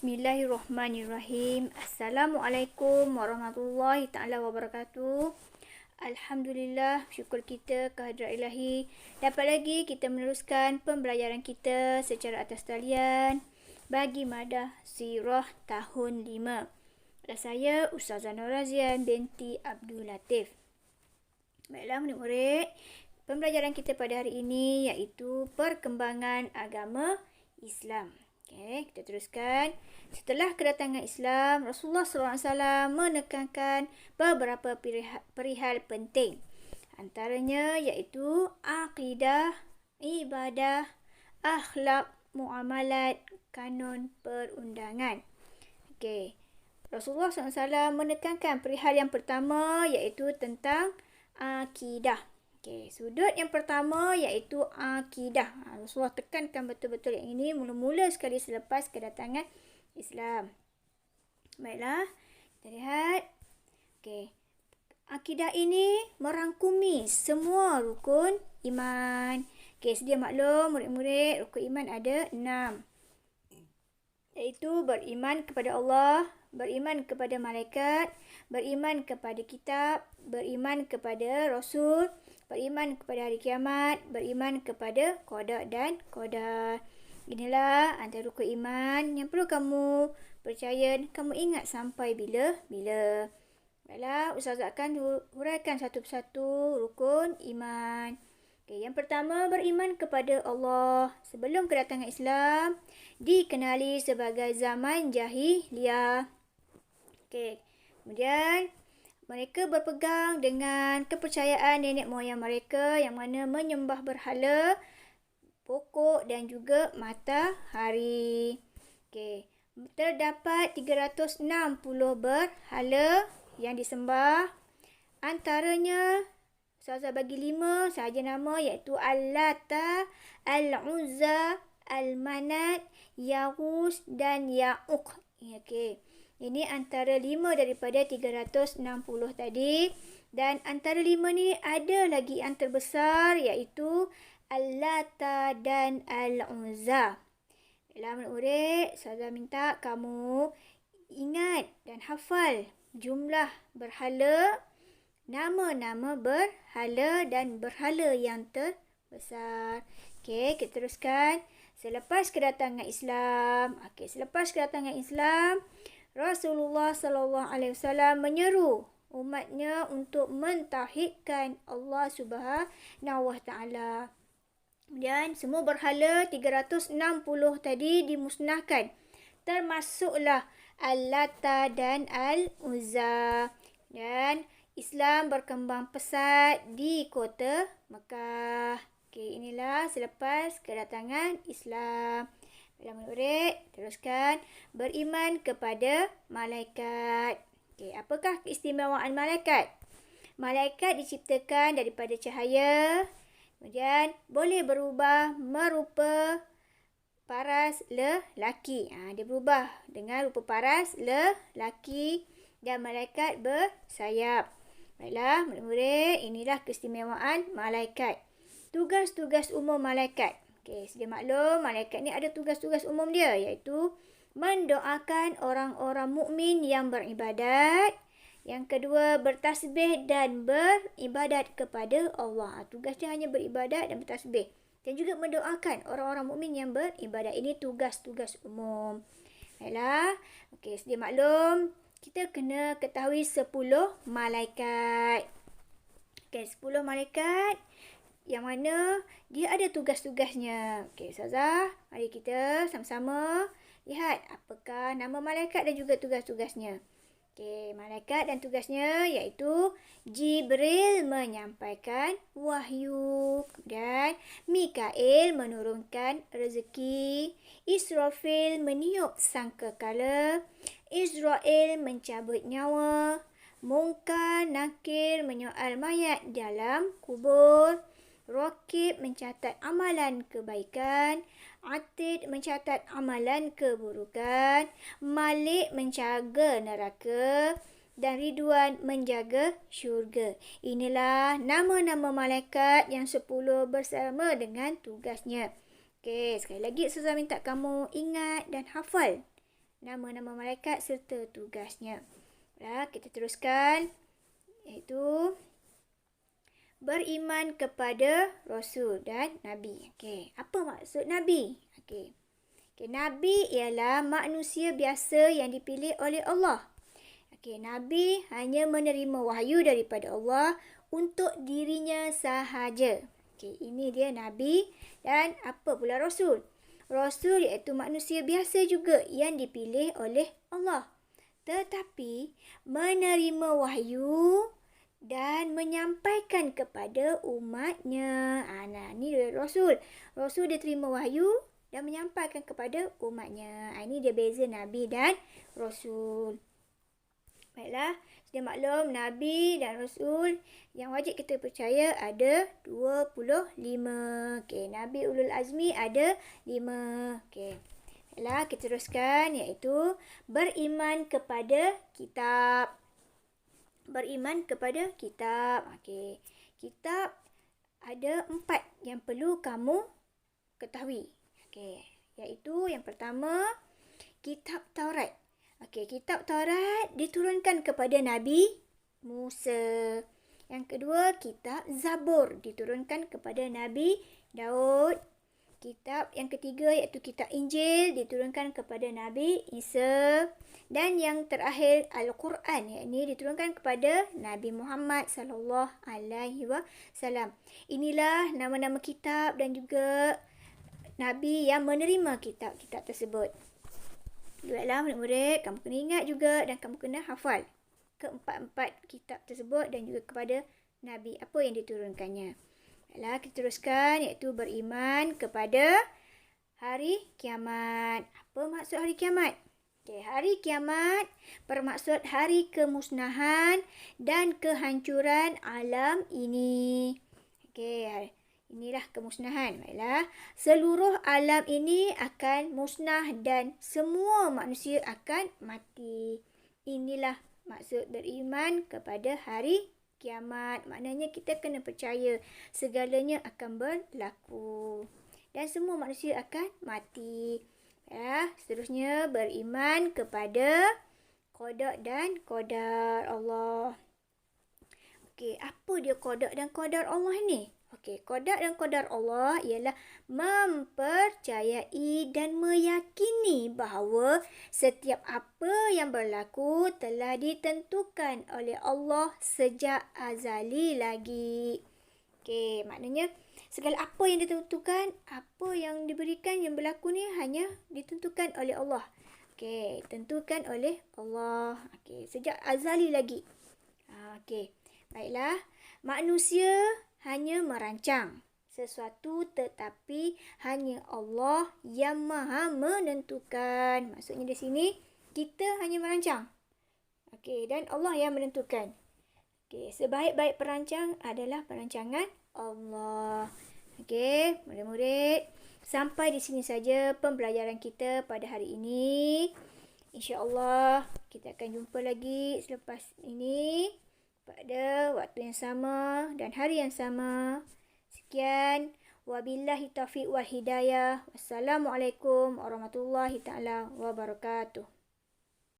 Bismillahirrahmanirrahim. Assalamualaikum warahmatullahi ta'ala wabarakatuh. Alhamdulillah, syukur kita kehadrat ilahi. Dapat lagi kita meneruskan pembelajaran kita secara atas talian bagi madah Sirah tahun 5. Dan saya Ustazah Nur Razian binti Abdul Latif. Baiklah murid-murid, pembelajaran kita pada hari ini iaitu perkembangan agama Islam. Okey, kita teruskan. Setelah kedatangan Islam, Rasulullah SAW menekankan beberapa perihal penting. Antaranya iaitu akidah, ibadah, akhlak, muamalat, kanun perundangan. Okey, Rasulullah SAW menekankan perihal yang pertama iaitu tentang akidah. Okey, sudut yang pertama iaitu akidah. Rasulullah tekankan betul-betul yang ini mula-mula sekali selepas kedatangan Islam. Baiklah, kita lihat. Okey, akidah ini merangkumi semua rukun iman. Okey, sedia maklum murid-murid, rukun iman ada 6. Iaitu beriman kepada Allah, beriman kepada malaikat, beriman kepada kitab, beriman kepada Rasul, beriman kepada hari kiamat, beriman kepada qada dan qadar. Inilah antara rukun iman yang perlu kamu percaya dan kamu ingat sampai bila-bila. Baiklah, Ustazah akan huraikan satu persatu rukun iman. Okay, yang pertama, beriman kepada Allah. Sebelum kedatangan Islam, dikenali sebagai zaman jahiliyah. Okay, kemudian mereka berpegang dengan kepercayaan nenek moyang mereka yang mana menyembah berhala, pokok dan juga matahari. Okay, terdapat 360 berhala yang disembah. Antaranya, Ustazah bagi 5 sahaja nama iaitu Al-Lata, Al-Uzza, Al-Manat, Yaghus dan Ya'uq. Okey. Ini antara 5 daripada 360 tadi. Dan antara 5 ni ada lagi yang terbesar iaitu Al-Lata dan Al-Uzza. Baiklah murid-murid, Ustazah minta kamu ingat dan hafal jumlah berhala, nama-nama berhala dan berhala yang terbesar. Okey, kita teruskan. Selepas kedatangan Islam, Rasulullah SAW menyeru umatnya untuk mentauhidkan Allah Subhanahu Wa Taala. Kemudian semua berhala 360 tadi dimusnahkan. Termasuklah Al-Lata dan Al-Uzza. Dan Islam berkembang pesat di kota Mekah. Okey, inilah selepas kedatangan Islam. Baiklah murid, teruskan. Beriman kepada malaikat. Okey, apakah keistimewaan malaikat? Malaikat diciptakan daripada cahaya. Kemudian boleh berubah merupa paras lelaki. Dia berubah dengan rupa paras lelaki dan malaikat bersayap. Baiklah murid-murid, inilah keistimewaan malaikat. Tugas-tugas umum malaikat. Okey, sedia maklum malaikat ni ada tugas-tugas umum dia iaitu mendoakan orang-orang mukmin yang beribadat. Yang kedua, bertasbih dan beribadat kepada Allah. Tugas dia hanya beribadat dan bertasbih. Dan juga mendoakan orang-orang mukmin yang beribadat. Ini tugas-tugas umum. Baiklah. Okey, sedia maklum kita kena ketahui 10 malaikat. Okey, 10 malaikat yang mana dia ada tugas-tugasnya. Okey, Ustazah, mari kita sama-sama lihat apakah nama malaikat dan juga tugas-tugasnya. Okey, malaikat dan tugasnya iaitu Jibril menyampaikan wahyu. Kemudian Mikail menurunkan rezeki. Israfil meniup sangkakala. Israel mencabut nyawa. Munkar Nakir menyoal mayat dalam kubur. Raqib mencatat amalan kebaikan. Atid mencatat amalan keburukan. Malik menjaga neraka. Dan Ridwan menjaga syurga. Inilah nama-nama malaikat yang 10 bersama dengan tugasnya. Okey, sekali lagi Ustazah minta kamu ingat dan hafal nama-nama malaikat serta tugasnya. Kita teruskan, iaitu beriman kepada Rasul dan Nabi. Apa maksud Nabi? Nabi ialah manusia biasa yang dipilih oleh Allah. Nabi hanya menerima wahyu daripada Allah untuk dirinya sahaja. Ini dia Nabi. Dan apa pula Rasul? Rasul iaitu manusia biasa juga yang dipilih oleh Allah. Tetapi menerima wahyu dan menyampaikan kepada umatnya. Ini dia Rasul. Rasul dia terima wahyu dan menyampaikan kepada umatnya. Ini dia beza Nabi dan Rasul. Baiklah, sudah maklum Nabi dan Rasul yang wajib kita percaya ada 25. Nabi Ulul Azmi ada 5. Baiklah, kita teruskan, iaitu beriman kepada kitab. Beriman kepada kitab. Kitab ada 4 yang perlu kamu ketahui. Iaitu yang pertama, kitab Taurat. Kitab Taurat diturunkan kepada Nabi Musa. Yang kedua, kitab Zabur diturunkan kepada Nabi Daud. Kitab yang ketiga iaitu kitab Injil diturunkan kepada Nabi Isa. Dan yang terakhir, Al-Quran, yakni diturunkan kepada Nabi Muhammad SAW. Inilah nama-nama kitab dan juga Nabi yang menerima kitab-kitab tersebut. Baiklah murid-murid, kamu kena ingat juga dan kamu kena hafal keempat-empat kitab tersebut dan juga kepada Nabi apa yang diturunkannya. Baiklah, kita teruskan, iaitu beriman kepada hari kiamat. Apa maksud hari kiamat? Hari kiamat bermaksud hari kemusnahan dan kehancuran alam ini. Inilah kemusnahan. Baiklah, seluruh alam ini akan musnah dan semua manusia akan mati. Inilah maksud beriman kepada hari kiamat. Maknanya kita kena percaya segalanya akan berlaku dan semua manusia akan mati. Seterusnya, beriman kepada qada dan qadar Allah. Apa dia qada dan qadar Allah ni? Qada dan qadar Allah ialah mempercayai dan meyakini bahawa setiap apa yang berlaku telah ditentukan oleh Allah sejak azali lagi. Maknanya segala apa yang ditentukan, apa yang diberikan, yang berlaku ni hanya ditentukan oleh Allah. Tentukan oleh Allah. Sejak azali lagi. Baiklah, manusia hanya merancang sesuatu tetapi hanya Allah yang maha menentukan. Maksudnya di sini kita hanya merancang. Dan Allah yang menentukan. Sebaik-baik perancang adalah perancangan Allah. Murid-murid, sampai di sini saja pembelajaran kita pada hari ini. InsyaAllah kita akan jumpa lagi selepas ini pada waktu yang sama dan hari yang sama. Sekian. Wabillahi taufiq wal hidayah. Wassalamualaikum warahmatullahi taala wabarakatuh.